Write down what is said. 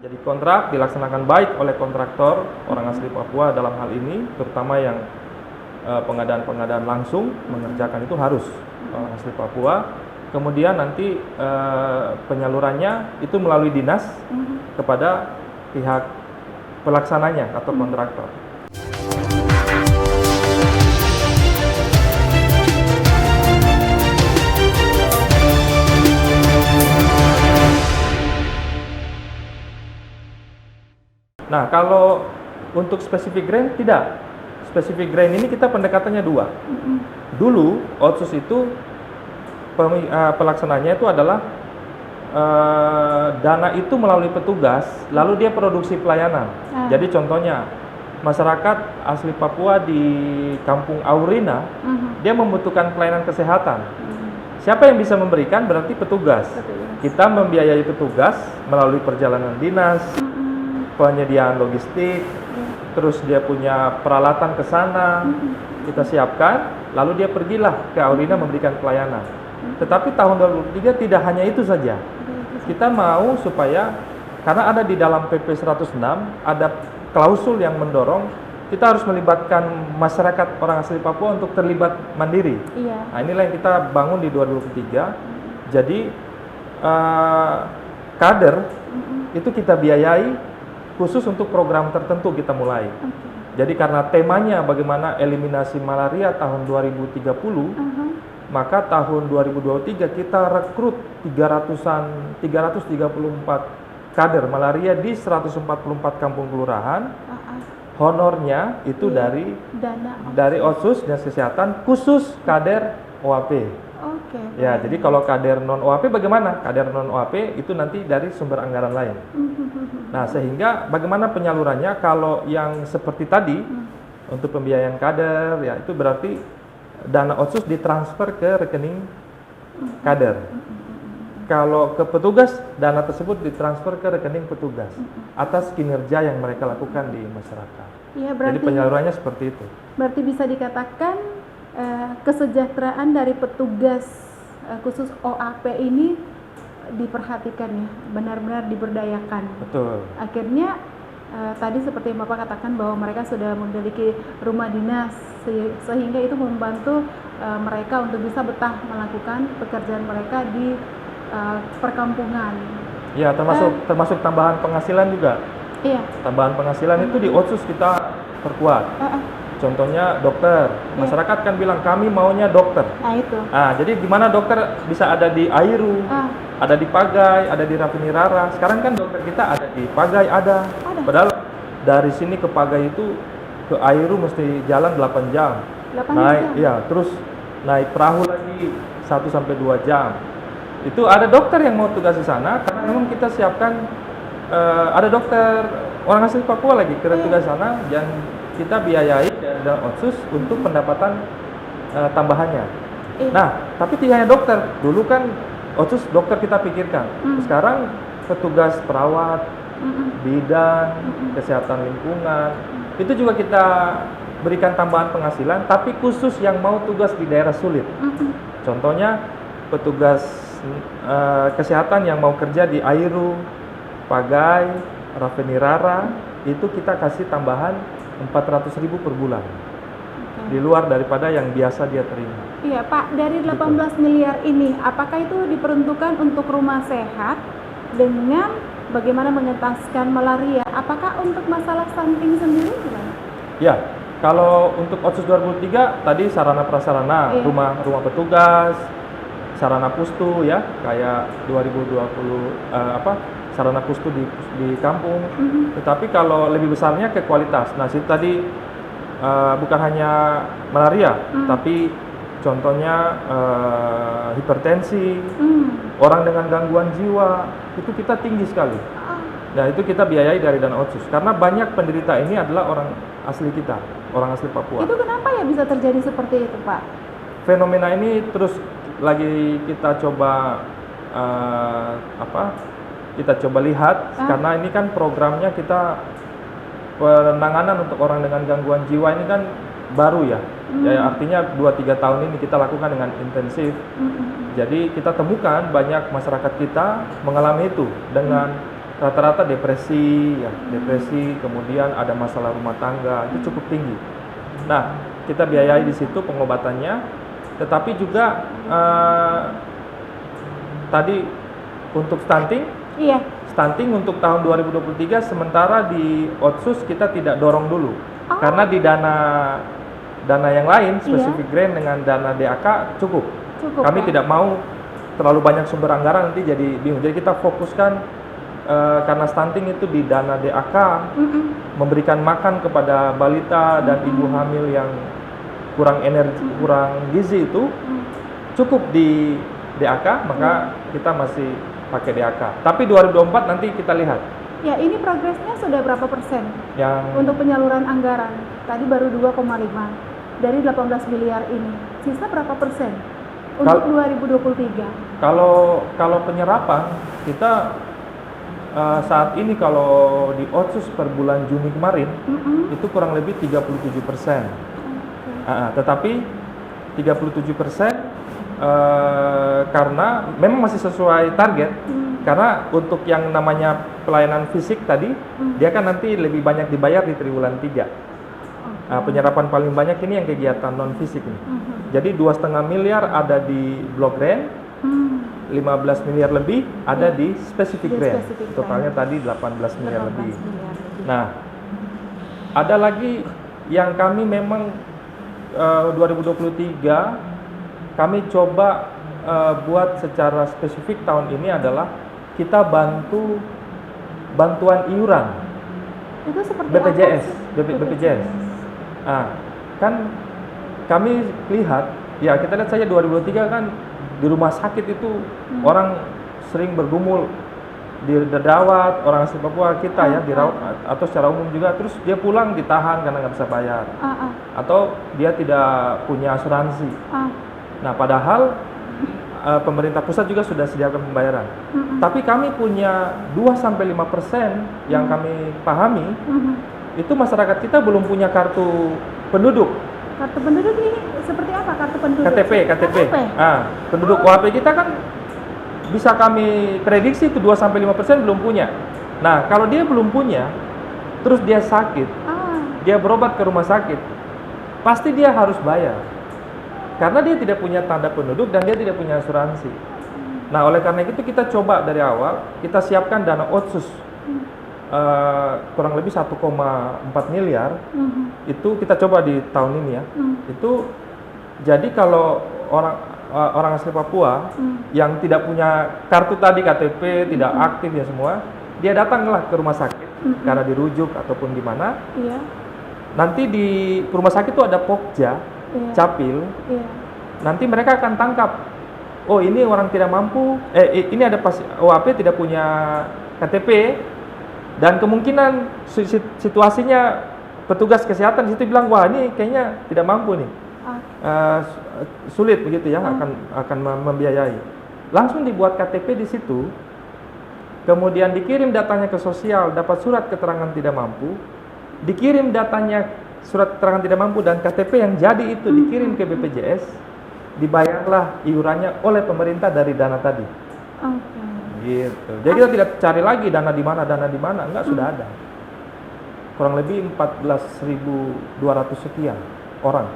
Jadi kontrak dilaksanakan baik oleh kontraktor orang asli Papua dalam hal ini, terutama yang pengadaan-pengadaan langsung mengerjakan itu harus orang asli Papua. Kemudian nanti penyalurannya itu melalui dinas kepada pihak pelaksananya atau kontraktor. Nah, kalau untuk specific grain tidak. Specific grain ini kita pendekatannya dua. Dulu Otsus itu pelaksananya itu adalah dana itu melalui petugas, lalu dia produksi pelayanan. Jadi contohnya masyarakat asli Papua di Kampung Aurina, dia membutuhkan pelayanan kesehatan. Siapa yang bisa memberikan? Berarti petugas. Kita membiayai petugas melalui perjalanan dinas, penyediaan logistik, terus dia punya peralatan ke sana, kita siapkan, lalu dia pergilah ke Aurina memberikan pelayanan. Tetapi tahun 2003 tidak hanya itu saja. Kita mau supaya, karena ada di dalam PP 106, ada klausul yang mendorong, kita harus melibatkan masyarakat orang asli Papua untuk terlibat mandiri. Nah, inilah yang kita bangun di 2003. Jadi, kader itu kita biayai, khusus untuk program tertentu kita mulai. Jadi karena temanya bagaimana eliminasi malaria tahun 2030, maka tahun 2023 kita rekrut 334 kader malaria di 144 kampung kelurahan. Honornya itu dari Otsus Dinas Kesehatan khusus kader OAP. Ya, jadi kalau kader non OAP bagaimana? Kader non OAP itu nanti dari sumber anggaran lain. Nah, sehingga bagaimana penyalurannya? Kalau yang seperti tadi untuk pembiayaan kader, ya itu berarti dana Otsus ditransfer ke rekening kader. Kalau ke petugas, dana tersebut ditransfer ke rekening petugas atas kinerja yang mereka lakukan di masyarakat. Ya, berarti, jadi penyalurannya seperti itu. Berarti bisa dikatakan kesejahteraan dari petugas khusus OAP ini diperhatikan ya, benar-benar diberdayakan. Betul. Akhirnya tadi seperti yang Bapak katakan bahwa mereka sudah memiliki rumah dinas sehingga itu membantu mereka untuk bisa betah melakukan pekerjaan mereka di perkampungan. Ya, termasuk tambahan penghasilan juga. Iya. Tambahan penghasilan itu di Otsus kita perkuat. Contohnya dokter, masyarakat kan bilang kami maunya dokter. Nah itu. Nah, jadi gimana dokter bisa ada di Airu, ada di Pagai, ada di Rafinirara. Sekarang kan dokter kita ada di Pagai ada. Padahal dari sini ke Pagai itu ke Airu mesti jalan 8 jam. 8 jam? Iya, terus naik perahu lagi 1 sampai 2 jam. Itu ada dokter yang mau tugas di sana karena memang kita siapkan ada dokter orang asli Papua lagi tugas sana yang kita biayai dari Otsus untuk pendapatan tambahannya. Nah, tapi tidak hanya dokter. Dulu kan Otsus dokter kita pikirkan. Sekarang petugas perawat, bidan, kesehatan lingkungan, itu juga kita berikan tambahan penghasilan, tapi khusus yang mau tugas di daerah sulit. Contohnya petugas kesehatan yang mau kerja di Airu, Pagai, Rafinirara, itu kita kasih tambahan 400.000 per bulan. Di luar daripada yang biasa dia terima. Iya, Pak, dari 18 miliar ini apakah itu diperuntukkan untuk rumah sehat dengan bagaimana mengentaskan malaria? Apakah untuk masalah stunting sendiri gimana? Ya, kalau untuk Otsus 2003 tadi sarana prasarana, rumah petugas, sarana pustu ya, kayak 2020 sarana pustu di kampung. Tetapi kalau lebih besarnya ke kualitas. Nah, situ tadi bukan hanya malaria, tapi contohnya hipertensi, orang dengan gangguan jiwa, itu kita tinggi sekali. Nah, itu kita biayai dari dana Otsus. Karena banyak penderita ini adalah orang asli kita, orang asli Papua. Itu kenapa ya bisa terjadi seperti itu, Pak? Fenomena ini terus lagi kita coba kita coba lihat, karena ini kan programnya kita penanganan untuk orang dengan gangguan jiwa ini kan baru ya. Ya artinya 2-3 tahun ini kita lakukan dengan intensif. Jadi kita temukan banyak masyarakat kita mengalami itu dengan rata-rata depresi, ya, depresi, kemudian ada masalah rumah tangga, itu cukup tinggi. Nah, kita biayai di situ pengobatannya, tetapi juga tadi untuk stunting, Iya. stunting untuk tahun 2023 sementara di Otsus kita tidak dorong dulu, karena di dana yang lain, spesifik grant dengan dana DAK cukup. Kami tidak mau terlalu banyak sumber anggaran nanti jadi bingung. Jadi kita fokuskan karena stunting itu di dana DAK, memberikan makan kepada balita dan ibu hamil yang kurang energi, kurang gizi itu cukup di DAK, maka kita masih pakai DAK. Tapi 2024 nanti kita lihat. Ya, ini progresnya sudah berapa persen? Yang untuk penyaluran anggaran tadi baru 2,5 dari 18 miliar ini. Sisa berapa persen untuk 2023? Kalau penyerapan kita saat ini kalau di Otsus per bulan Juni kemarin itu kurang lebih 37%. Tetapi 37% karena memang masih sesuai target. Karena untuk yang namanya pelayanan fisik tadi, dia kan nanti lebih banyak dibayar di triwulan 3. Penyerapan paling banyak ini yang kegiatan non fisik ini. Jadi 2,5 miliar ada di blok grant, 15 miliar lebih ada di spesifik grant. Totalnya tadi 18 miliar lebih. Nah, ada lagi yang kami memang 2023 kami coba buat secara spesifik tahun ini adalah kita bantuan iuran. Itu seperti BPJS, apa? BPJS. Kan kami lihat, ya kita lihat saja 2023 kan di rumah sakit itu orang sering bergumul dirawat, orang asli Papua kita ya dirawat atau secara umum juga, terus dia pulang ditahan karena nggak bisa bayar, atau dia tidak punya asuransi. Nah, padahal pemerintah pusat juga sudah sediakan pembayaran. Tapi kami punya 2-5% yang kami pahami, itu masyarakat kita belum punya kartu penduduk. Kartu penduduk ini seperti apa kartu penduduk? KTP. Penduduk OHP kita kan bisa kami prediksi itu 2-5% belum punya. Nah, kalau dia belum punya, terus dia sakit, dia berobat ke rumah sakit, pasti dia harus bayar. Karena dia tidak punya tanda penduduk dan dia tidak punya asuransi. Nah, oleh karena itu kita coba dari awal, kita siapkan dana Otsus kurang lebih 1,4 miliar. Itu kita coba di tahun ini ya. Itu jadi kalau orang asli Papua yang tidak punya kartu tadi KTP, tidak aktif ya semua, dia datanglah ke rumah sakit karena dirujuk ataupun di mana. Nanti di rumah sakit itu ada Pokja, Capil. Nanti mereka akan tangkap. Oh, ini orang tidak mampu. Ini ada OAP tidak punya KTP dan kemungkinan situasinya petugas kesehatan di situ bilang, wah ini kayaknya tidak mampu nih. Sulit begitu ya, akan membiayai. Langsung dibuat KTP di situ. Kemudian dikirim datanya ke sosial, dapat surat keterangan tidak mampu. Dikirim datanya surat keterangan tidak mampu dan KTP yang jadi itu dikirim ke BPJS, dibayarlah iurannya oleh pemerintah dari dana tadi. Gitu. Jadi kita tidak cari lagi dana di mana, enggak, sudah ada. Kurang lebih 14.200 sekian orang.